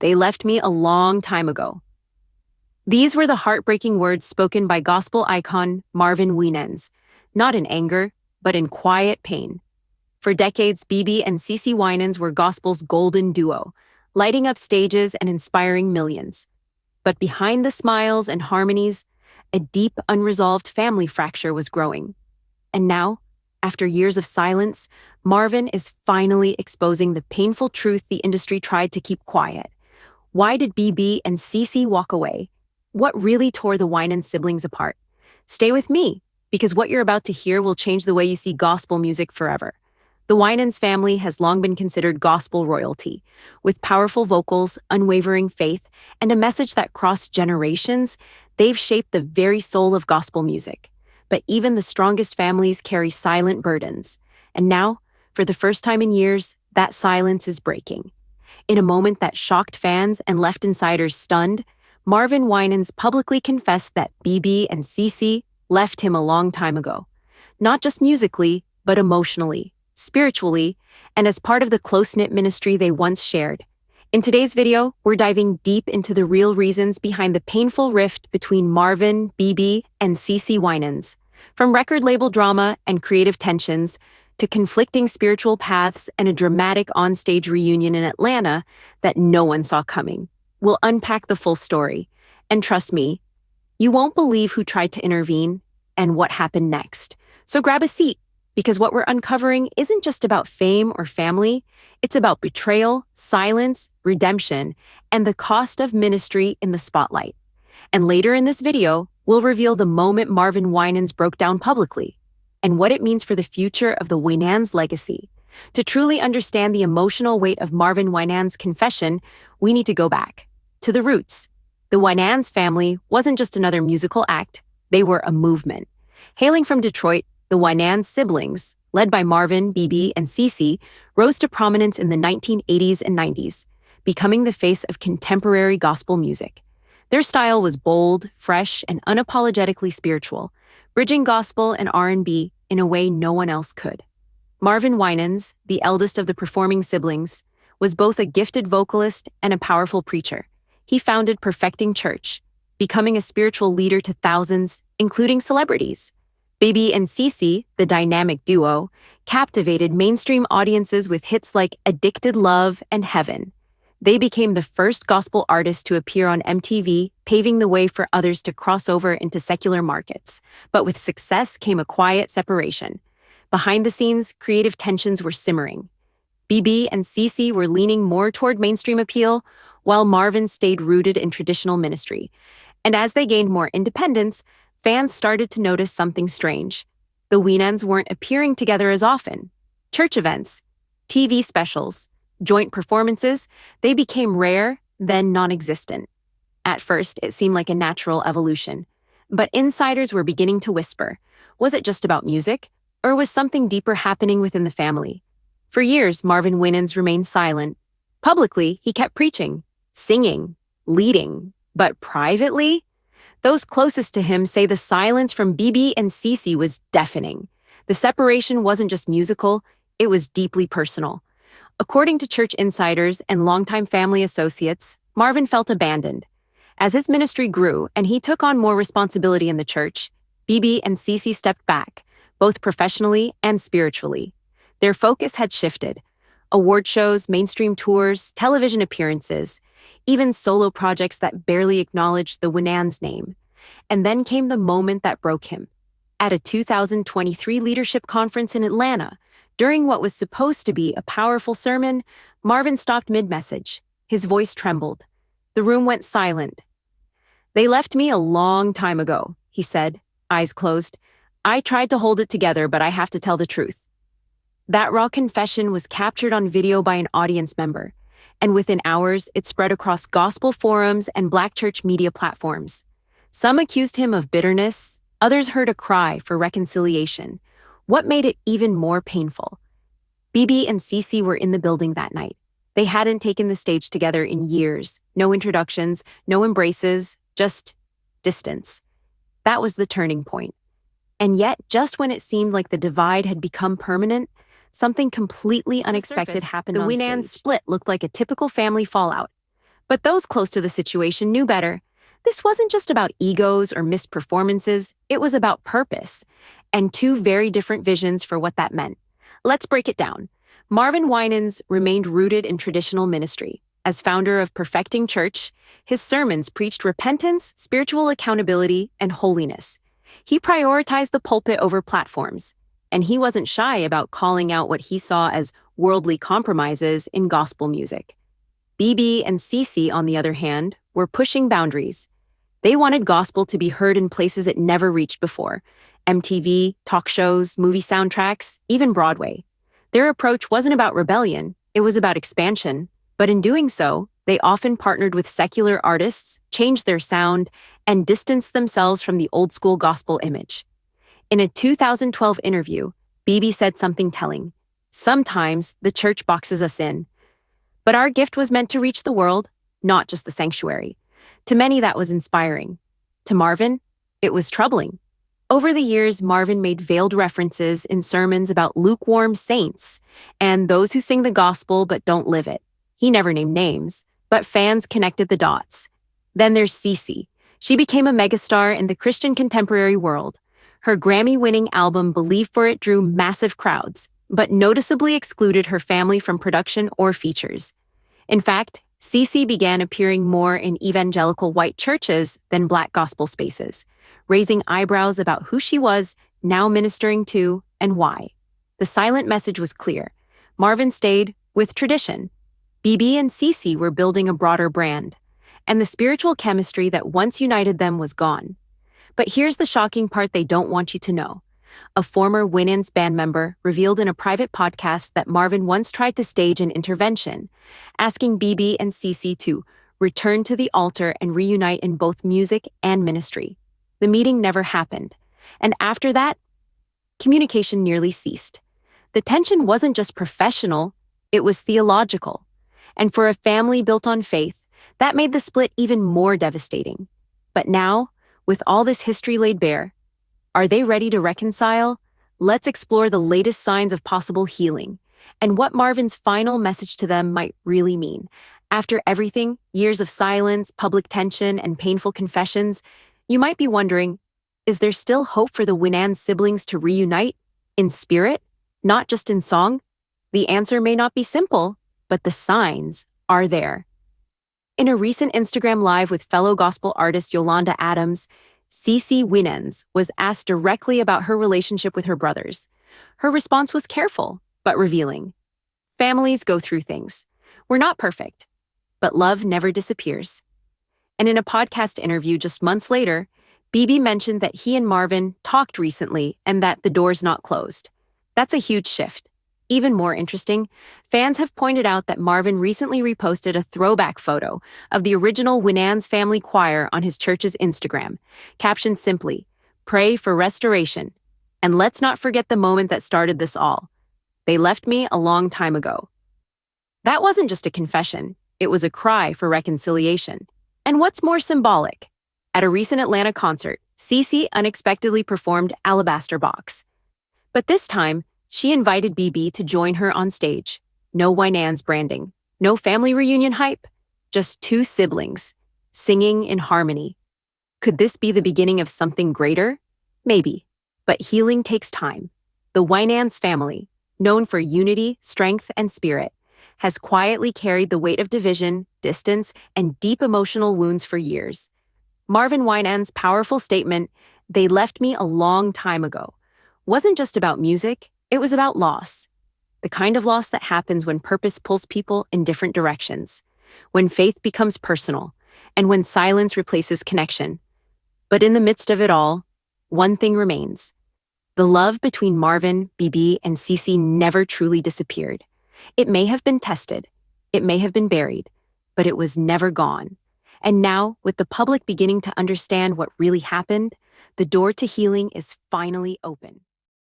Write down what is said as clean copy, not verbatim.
They left me a long time ago. These were the heartbreaking words spoken by gospel icon Marvin Winans, not in anger, but in quiet pain. For decades, BeBe and CeCe Winans were gospel's golden duo, lighting up stages and inspiring millions. But behind the smiles and harmonies, a deep, unresolved family fracture was growing. And now, after years of silence, Marvin is finally exposing the painful truth the industry tried to keep quiet. Why did BeBe and CeCe walk away? What really tore the Winans siblings apart? Stay with me, because what you're about to hear will change the way you see gospel music forever. The Winans family has long been considered gospel royalty, with powerful vocals, unwavering faith, and a message that crossed generations. They've shaped the very soul of gospel music. But even the strongest families carry silent burdens. And now, for the first time in years, that silence is breaking. In a moment that shocked fans and left insiders stunned, Marvin Winans publicly confessed that BeBe and CeCe left him a long time ago. Not just musically, but emotionally, spiritually, and as part of the close-knit ministry they once shared. In today's video, we're diving deep into the real reasons behind the painful rift between Marvin, BeBe, and CeCe Winans. From record label drama and creative tensions to conflicting spiritual paths and a dramatic onstage reunion in Atlanta that no one saw coming. We'll unpack the full story. And trust me, you won't believe who tried to intervene and what happened next. So grab a seat, because what we're uncovering isn't just about fame or family, it's about betrayal, silence, redemption, and the cost of ministry in the spotlight. And later in this video, we'll reveal the moment Marvin Winans broke down publicly and what it means for the future of the Winans legacy. To truly understand the emotional weight of Marvin Winans' confession, we need to go back to the roots. The Winans family wasn't just another musical act, they were a movement. Hailing from Detroit, the Winans siblings, led by Marvin, BeBe, and CeCe, rose to prominence in the 1980s and 90s, becoming the face of contemporary gospel music. Their style was bold, fresh, and unapologetically spiritual, bridging gospel and R&B in a way no one else could. Marvin Winans, the eldest of the performing siblings, was both a gifted vocalist and a powerful preacher. He founded Perfecting Church, becoming a spiritual leader to thousands, including celebrities. BeBe and CeCe, the dynamic duo, captivated mainstream audiences with hits like Addicted Love and Heaven. They became the first gospel artists to appear on MTV, paving the way for others to cross over into secular markets. But with success came a quiet separation. Behind the scenes, creative tensions were simmering. BeBe and CeCe were leaning more toward mainstream appeal, while Marvin stayed rooted in traditional ministry. And as they gained more independence, fans started to notice something strange. The Winans weren't appearing together as often. Church events, TV specials, joint performances, they became rare, then non-existent. At first, it seemed like a natural evolution. But insiders were beginning to whisper. Was it just about music? Or was something deeper happening within the family? For years, Marvin Winans remained silent. Publicly, he kept preaching, singing, leading. But privately, those closest to him say the silence from BeBe and CeCe was deafening. The separation wasn't just musical, it was deeply personal. According to church insiders and longtime family associates, Marvin felt abandoned. As his ministry grew and he took on more responsibility in the church, BeBe and CeCe stepped back, both professionally and spiritually. Their focus had shifted. Award shows, mainstream tours, television appearances, even solo projects that barely acknowledged the Winans name. And then came the moment that broke him. At a 2023 leadership conference in Atlanta, during what was supposed to be a powerful sermon, Marvin stopped mid-message. His voice trembled. The room went silent. "They left me a long time ago," he said, eyes closed. "I tried to hold it together, but I have to tell the truth." That raw confession was captured on video by an audience member, and within hours, it spread across gospel forums and Black church media platforms. Some accused him of bitterness, others heard a cry for reconciliation. What made it even more painful? BeBe and CeCe were in the building that night. They hadn't taken the stage together in years. No introductions, no embraces, just distance. That was the turning point. And yet, just when it seemed like the divide had become permanent, something completely unexpected happened on stage. The Winans split looked like a typical family fallout. But those close to the situation knew better. This wasn't just about egos or missed performances, it was about purpose, and two very different visions for what that meant. Let's break it down. Marvin Winans remained rooted in traditional ministry. As founder of Perfecting Church, his sermons preached repentance, spiritual accountability, and holiness. He prioritized the pulpit over platforms, and he wasn't shy about calling out what he saw as worldly compromises in gospel music. BeBe and CeCe, on the other hand, were pushing boundaries. They wanted gospel to be heard in places it never reached before: MTV, talk shows, movie soundtracks, even Broadway. Their approach wasn't about rebellion, it was about expansion. But in doing so, they often partnered with secular artists, changed their sound, and distanced themselves from the old-school gospel image. In a 2012 interview, BeBe said something telling. "Sometimes the church boxes us in. But our gift was meant to reach the world, not just the sanctuary." To many, that was inspiring. To Marvin, it was troubling. Over the years, Marvin made veiled references in sermons about lukewarm saints and those who sing the gospel but don't live it. He never named names, but fans connected the dots. Then there's CeCe. She became a megastar in the Christian contemporary world. Her Grammy-winning album Believe For It drew massive crowds, but noticeably excluded her family from production or features. In fact, CeCe began appearing more in evangelical white churches than Black gospel spaces, raising eyebrows about who she was now ministering to and why. The silent message was clear. Marvin stayed with tradition. BeBe and CeCe were building a broader brand, and the spiritual chemistry that once united them was gone. But here's the shocking part they don't want you to know. A former Winans band member revealed in a private podcast that Marvin once tried to stage an intervention, asking BeBe and CeCe to return to the altar and reunite in both music and ministry. The meeting never happened, and after that, communication nearly ceased. The tension wasn't just professional, it was theological. And for a family built on faith, that made the split even more devastating. But now, with all this history laid bare, are they ready to reconcile? Let's explore the latest signs of possible healing and what Marvin's final message to them might really mean. After everything, years of silence, public tension, and painful confessions, you might be wondering, is there still hope for the Winans siblings to reunite in spirit, not just in song? The answer may not be simple, but the signs are there. In a recent Instagram Live with fellow gospel artist Yolanda Adams, CeCe Winans was asked directly about her relationship with her brothers. Her response was careful, but revealing. Families go through things. We're not perfect, but love never disappears. And in a podcast interview just months later, BeBe mentioned that he and Marvin talked recently and that the door's not closed. That's a huge shift. Even more interesting, fans have pointed out that Marvin recently reposted a throwback photo of the original Winans family choir on his church's Instagram, captioned simply, "Pray for restoration. And let's not forget the moment that started this all. They left me a long time ago." That wasn't just a confession, it was a cry for reconciliation. And what's more symbolic? At a recent Atlanta concert, CeCe unexpectedly performed Alabaster Box. But this time, she invited BeBe to join her on stage. No Winans branding, no family reunion hype, just two siblings, singing in harmony. Could this be the beginning of something greater? Maybe. But healing takes time. The Winans family, known for unity, strength, and spirit, has quietly carried the weight of division, distance, and deep emotional wounds for years. Marvin Winans' powerful statement, "They left me a long time ago," wasn't just about music, it was about loss. The kind of loss that happens when purpose pulls people in different directions, when faith becomes personal, and when silence replaces connection. But in the midst of it all, one thing remains. The love between Marvin, BeBe, and CeCe never truly disappeared. It may have been tested, it may have been buried, but it was never gone. And now, with the public beginning to understand what really happened, the door to healing is finally open.